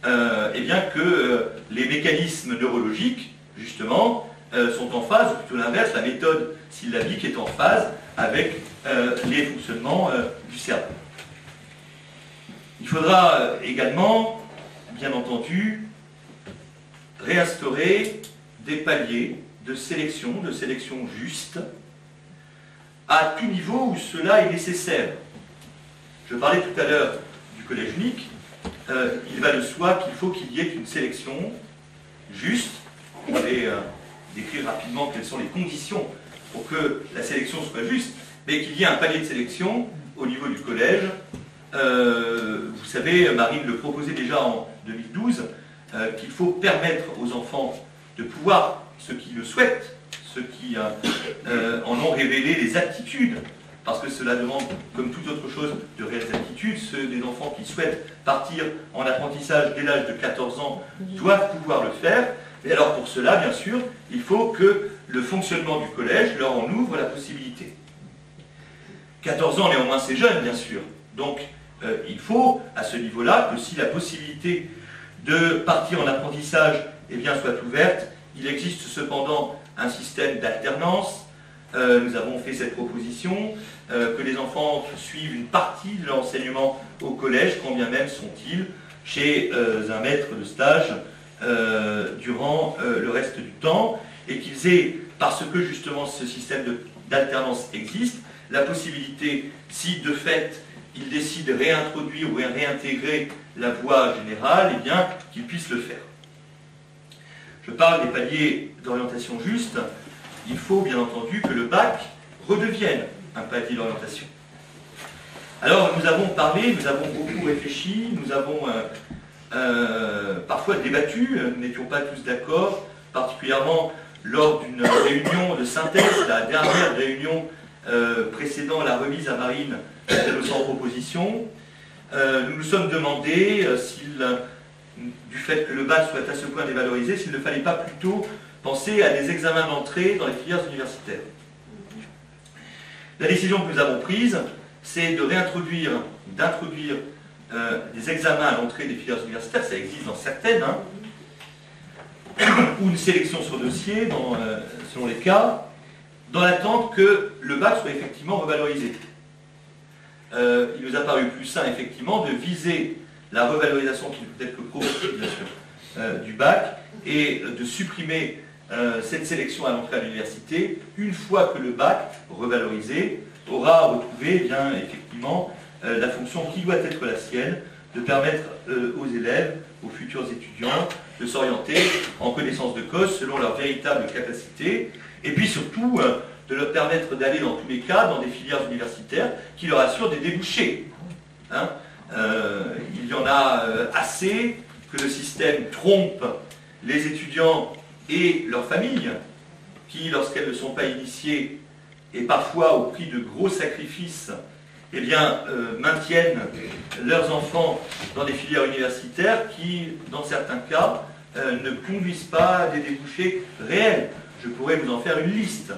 eh bien que les mécanismes neurologiques, justement, sont en phase, ou plutôt l'inverse, la méthode syllabique est en phase avec les fonctionnements du cerveau. Il faudra également, bien entendu, réinstaurer des paliers de sélection juste, à tout niveau où cela est nécessaire. Je parlais tout à l'heure du collège unique, il va de soi qu'il faut qu'il y ait une sélection juste. On va décrire rapidement quelles sont les conditions pour que la sélection soit juste, mais qu'il y ait un palier de sélection au niveau du collège. Vous savez, Marine le proposait déjà en 2012, qu'il faut permettre aux enfants de pouvoir, ceux qui le souhaitent, ceux qui en ont révélé les aptitudes, parce que cela demande, comme toute autre chose, de réelles aptitudes, ceux des enfants qui souhaitent partir en apprentissage dès l'âge de 14 ans doivent pouvoir le faire. Et alors pour cela, bien sûr, il faut que le fonctionnement du collège leur en ouvre la possibilité. 14 ans, néanmoins, c'est jeune, bien sûr. Donc, il faut, à ce niveau-là, que si la possibilité de partir en apprentissage eh bien, soit ouverte, il existe cependant un système d'alternance. Nous avons fait cette proposition, que les enfants suivent une partie de leur enseignement au collège, quand bien même sont-ils chez un maître de stage durant le reste du temps, et qu'ils aient, parce que justement ce système d'alternance existe, la possibilité, si de fait il décide de réintroduire ou réintégrer la voie générale, eh bien qu'il puisse le faire. Je parle des paliers d'orientation juste. Il faut bien entendu que le bac redevienne un palier d'orientation. Alors nous avons parlé, nous avons beaucoup réfléchi, nous avons parfois débattu, nous n'étions pas tous d'accord, particulièrement lors d'une réunion de synthèse, la dernière réunion précédant la remise à Marine de nos 100 propositions. Nous nous sommes demandé du fait que le bac soit à ce point dévalorisé, s'il ne fallait pas plutôt penser à des examens d'entrée dans les filières universitaires. La décision que nous avons prise, c'est de réintroduire, d'introduire des examens à l'entrée des filières universitaires, ça existe dans certaines, ou une sélection sur dossier, selon les cas, dans l'attente que le bac soit effectivement revalorisé. Il nous a paru plus sain, effectivement, de viser la revalorisation qui ne peut être que progressive, bien sûr, du bac, et de supprimer cette sélection à l'entrée à l'université, une fois que le bac, revalorisé, aura retrouvé, eh bien, effectivement, la fonction qui doit être la sienne, de permettre aux élèves, aux futurs étudiants, de s'orienter en connaissance de cause selon leurs véritables capacités, et puis surtout de leur permettre d'aller dans tous les cas dans des filières universitaires qui leur assurent des débouchés. Il y en a assez que le système trompe les étudiants et leurs familles, qui, lorsqu'elles ne sont pas initiées, et parfois au prix de gros sacrifices, eh bien, maintiennent leurs enfants dans des filières universitaires qui, dans certains cas, ne conduisent pas à des débouchés réels. Je pourrais vous en faire une liste,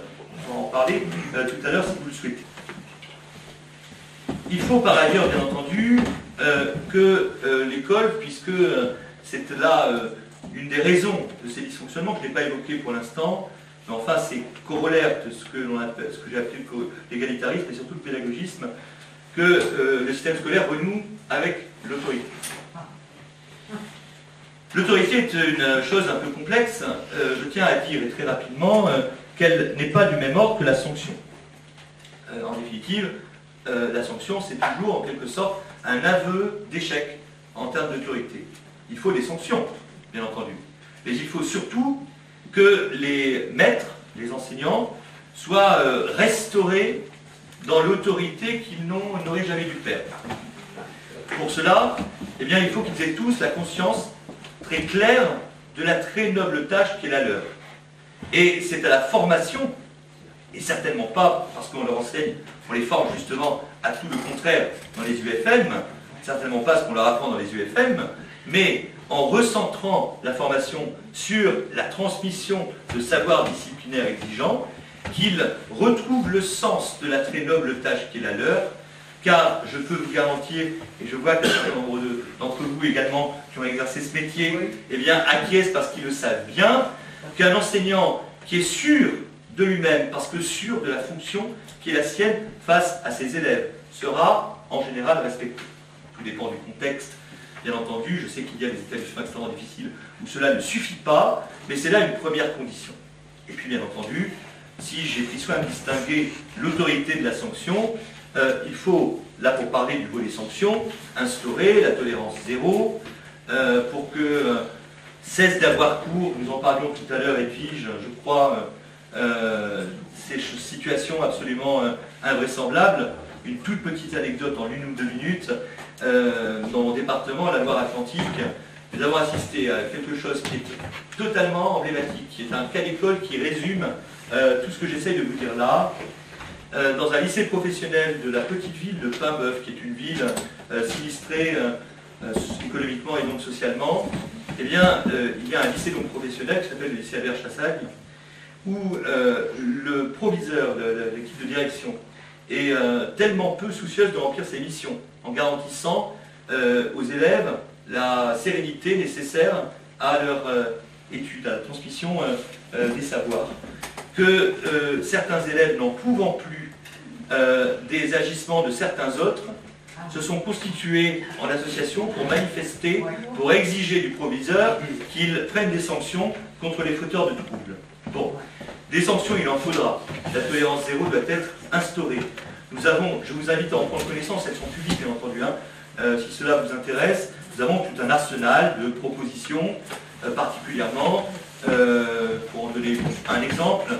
on va en parler tout à l'heure si vous le souhaitez. Il faut par ailleurs, bien entendu, que l'école, puisque c'est là une des raisons de ces dysfonctionnements, que je n'ai pas évoqué pour l'instant, mais enfin c'est corollaire de ce que j'ai appelé l'égalitarisme et surtout le pédagogisme, que le système scolaire renoue avec l'autorité. L'autorité est une chose un peu complexe. Je tiens à dire, et très rapidement, qu'elle n'est pas du même ordre que la sanction. En définitive, la sanction, c'est toujours en quelque sorte un aveu d'échec en termes d'autorité. Il faut des sanctions, bien entendu. Mais il faut surtout que les maîtres, les enseignants, soient restaurés dans l'autorité qu'ils n'auraient jamais dû perdre. Pour cela, eh bien, il faut qu'ils aient tous la conscience très claire de la très noble tâche qui est la leur. Et c'est à la formation, et certainement pas parce qu'on leur enseigne, on les forme justement à tout le contraire dans les UFM, certainement pas ce qu'on leur apprend dans les UFM, mais en recentrant la formation sur la transmission de savoirs disciplinaires exigeants, qu'ils retrouvent le sens de la très noble tâche qui est la leur, car je peux vous garantir, et je vois qu'un certain nombre d'entre vous également qui ont exercé ce métier, eh bien, acquiescent parce qu'ils le savent bien, qu'un enseignant qui est sûr de lui-même, parce que sûr de la fonction qui est la sienne face à ses élèves, sera en général respecté. Tout dépend du contexte, bien entendu. Je sais qu'il y a des établissements extrêmement difficiles où cela ne suffit pas, mais c'est là une première condition. Et puis, bien entendu, si j'ai pris soin de distinguer l'autorité de la sanction, il faut, là pour parler du volet sanctions, instaurer la tolérance zéro pour que cesse d'avoir cours, nous en parlions tout à l'heure, Edwige, je crois, ces situations absolument invraisemblables. Une toute petite anecdote en 1 ou 2 minutes. Dans mon département, la Loire-Atlantique, nous avons assisté à quelque chose qui est totalement emblématique, qui est un cas d'école qui résume tout ce que j'essaye de vous dire là. Dans un lycée professionnel de la petite ville de Paimboeuf, qui est une ville sinistrée économiquement et donc socialement, eh bien, il y a un lycée donc professionnel qui s'appelle le lycée Albert Chassagne, où le proviseur de l'équipe de direction est tellement peu soucieuse de remplir ses missions, en garantissant aux élèves la sérénité nécessaire à leur étude, à la transmission des savoirs, que certains élèves, n'en pouvant plus des agissements de certains autres, se sont constitués en association pour manifester, pour exiger du proviseur qu'il prenne des sanctions contre les fauteurs de troubles. Bon, des sanctions il en faudra. La tolérance zéro doit être instaurée. je vous invite à en prendre connaissance, elles sont publiques bien entendu, hein. Si cela vous intéresse, nous avons tout un arsenal de propositions, particulièrement, pour en donner un exemple,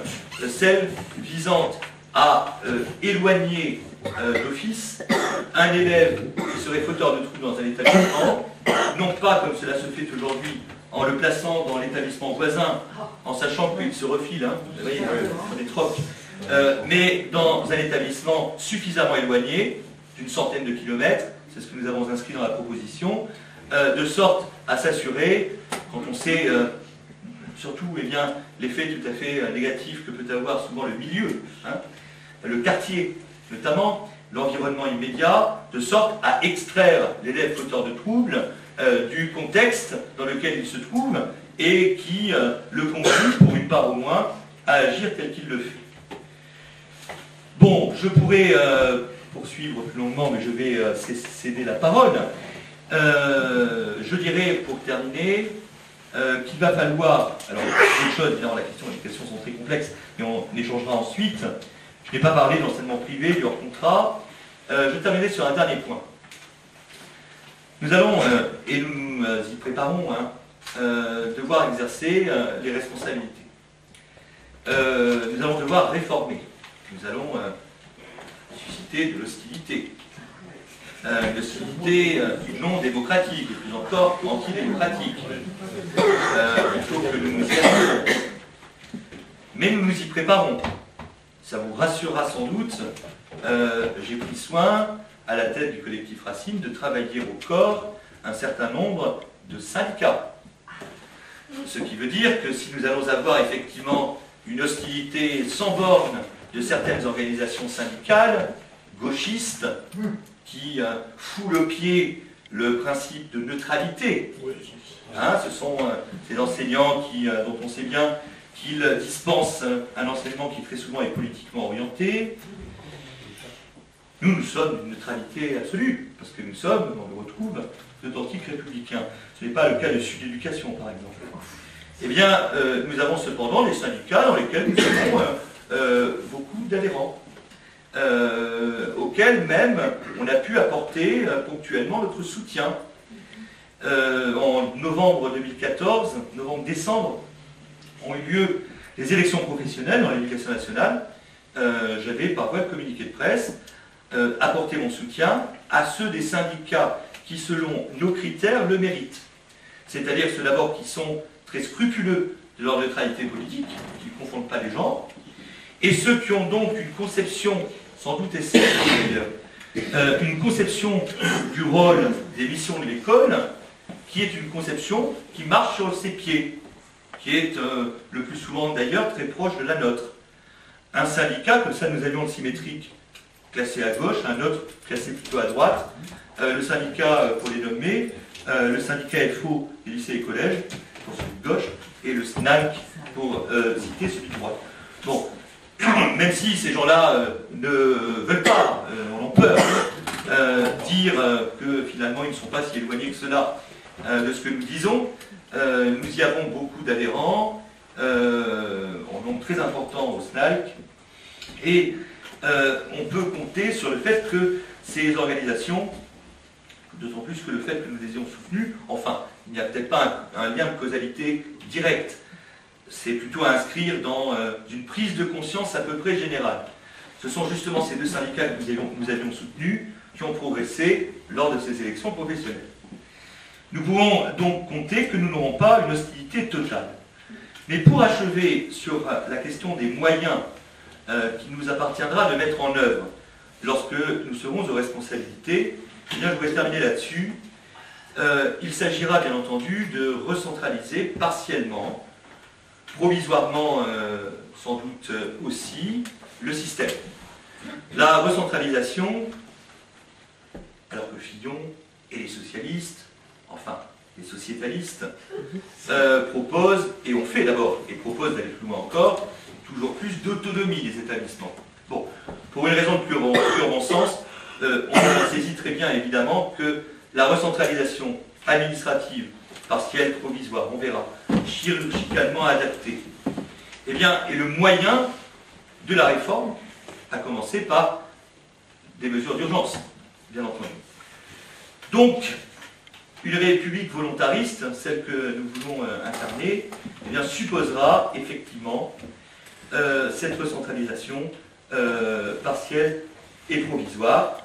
celle visant à éloigner d'office un élève qui serait fauteur de troubles dans un établissement, non pas comme cela se fait aujourd'hui en le plaçant dans l'établissement voisin, en sachant qu'il se refile, hein, vous voyez, des trocs, mais dans un établissement suffisamment éloigné, d'une centaine de kilomètres, c'est ce que nous avons inscrit dans la proposition, de sorte à s'assurer, quand on sait surtout l'effet tout à fait négatif que peut avoir souvent le milieu, hein, le quartier notamment, l'environnement immédiat, de sorte à extraire l'élève fauteur de troubles du contexte dans lequel il se trouve et qui le conduit, pour une part au moins, à agir tel qu'il le fait. Bon, je pourrais poursuivre plus longuement, mais je vais céder la parole. Je dirais, pour terminer, qu'il va falloir... Alors, une chose, évidemment, les questions sont très complexes, mais on échangera ensuite. Je n'ai pas parlé de l'enseignement privé, du hors-contrat. Je terminerai sur un dernier point. Nous allons, et nous nous y préparons, hein, devoir exercer les responsabilités. Nous allons devoir réformer. Nous allons susciter de l'hostilité. Une hostilité non démocratique, et plus encore antidémocratique. Il faut que nous nous y attendons. Mais nous nous y préparons. Ça vous rassurera sans doute. J'ai pris soin, à la tête du collectif Racine, de travailler au corps un certain nombre de syndicats. Ce qui veut dire que si nous allons avoir effectivement une hostilité sans borne de certaines organisations syndicales, gauchistes, qui foulent au pied le principe de neutralité, hein, ce sont ces enseignants dont on sait bien qu'ils dispensent un enseignement qui très souvent est politiquement orienté. Nous sommes d'une neutralité absolue, parce que nous sommes, on le retrouve, d'authentiques républicains. Ce n'est pas le cas de Sud Éducation, par exemple. Eh bien, nous avons cependant des syndicats dans lesquels nous avons beaucoup d'adhérents, auxquels même on a pu apporter ponctuellement notre soutien. En novembre 2014, novembre-décembre, ont eu lieu les élections professionnelles dans l'éducation nationale. J'avais, par voie de communiqué de presse, apporté mon soutien à ceux des syndicats qui, selon nos critères, le méritent. C'est-à-dire ceux d'abord qui sont très scrupuleux de leur neutralité politique, qui ne confondent pas les genres, et ceux qui ont donc une conception, sans doute essentielle d'ailleurs, une conception du rôle des missions de l'école, qui est une conception qui marche sur ses pieds, qui est le plus souvent d'ailleurs très proche de la nôtre. Un syndicat, comme ça nous avions le symétrique classé à gauche, un autre classé plutôt à droite, le syndicat, pour les nommer, le syndicat FO des lycées et collèges, pour celui de gauche, et le SNALC, pour citer celui de droite. Bon, même si ces gens-là ne veulent pas, en ont peur, dire que finalement ils ne sont pas si éloignés que cela de ce que nous disons, nous y avons beaucoup d'adhérents, en nombre très important au SNALC, et on peut compter sur le fait que ces organisations, d'autant plus que le fait que nous les ayons soutenues, enfin, il n'y a peut-être pas un lien de causalité direct, c'est plutôt à inscrire dans une prise de conscience à peu près générale. Ce sont justement ces deux syndicats que nous avions soutenus qui ont progressé lors de ces élections professionnelles. Nous pouvons donc compter que nous n'aurons pas une hostilité totale. Mais pour achever sur la question des moyens qu'il nous appartiendra de mettre en œuvre lorsque nous serons aux responsabilités, eh bien, je voudrais terminer là-dessus. Il s'agira bien entendu de recentraliser partiellement, provisoirement sans doute aussi, le système. La recentralisation, alors que Fillon et les socialistes, enfin les sociétalistes, proposent, et ont fait d'abord, et proposent d'aller plus loin encore, toujours plus d'autonomie des établissements. Bon, pour une raison de pur bon sens, on saisit très bien évidemment que la recentralisation administrative, partielle, provisoire, on verra, chirurgicalement adaptée, eh bien, est le moyen de la réforme, à commencer par des mesures d'urgence, bien entendu. Donc, une république volontariste, celle que nous voulons incarner, eh bien, supposera effectivement cette recentralisation partielle et provisoire.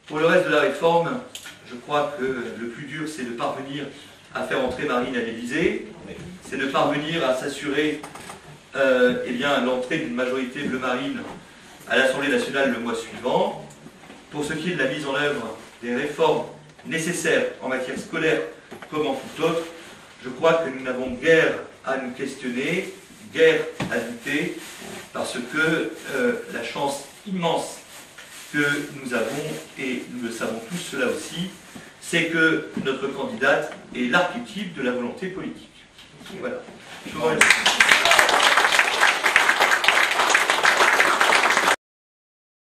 Pour le reste de la réforme, je crois que le plus dur, c'est de parvenir à faire entrer Marine à l'Élysée, c'est de parvenir à s'assurer eh bien, l'entrée d'une majorité bleu marine à l'Assemblée nationale le mois suivant. Pour ce qui est de la mise en œuvre des réformes nécessaires en matière scolaire comme en tout autre, je crois que nous n'avons guère à nous questionner, guère à douter, parce que la chance immense que nous avons, et nous le savons tous cela aussi, c'est que notre candidate est l'archétype de la volonté politique. Voilà. Je vous remercie.